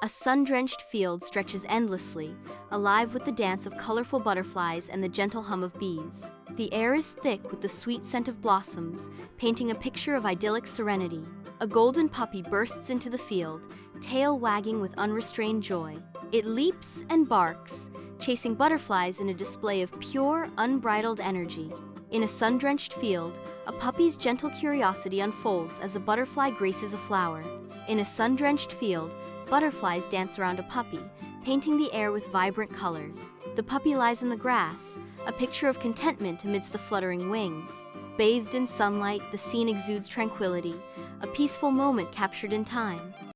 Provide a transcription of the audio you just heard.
A sun-drenched field stretches endlessly, alive with the dance of colorful butterflies and the gentle hum of bees. The air is thick with the sweet scent of blossoms, painting a picture of idyllic serenity. A golden puppy bursts into the field, tail wagging with unrestrained joy. It leaps and barks, chasing butterflies in a display of pure, unbridled energy. In a sun-drenched field, a puppy's gentle curiosity unfolds as a butterfly graces a flower. In a sun-drenched field, butterflies dance around a puppy, painting the air with vibrant colors. The puppy lies in the grass, a picture of contentment amidst the fluttering wings. Bathed in sunlight, the scene exudes tranquility, a peaceful moment captured in time.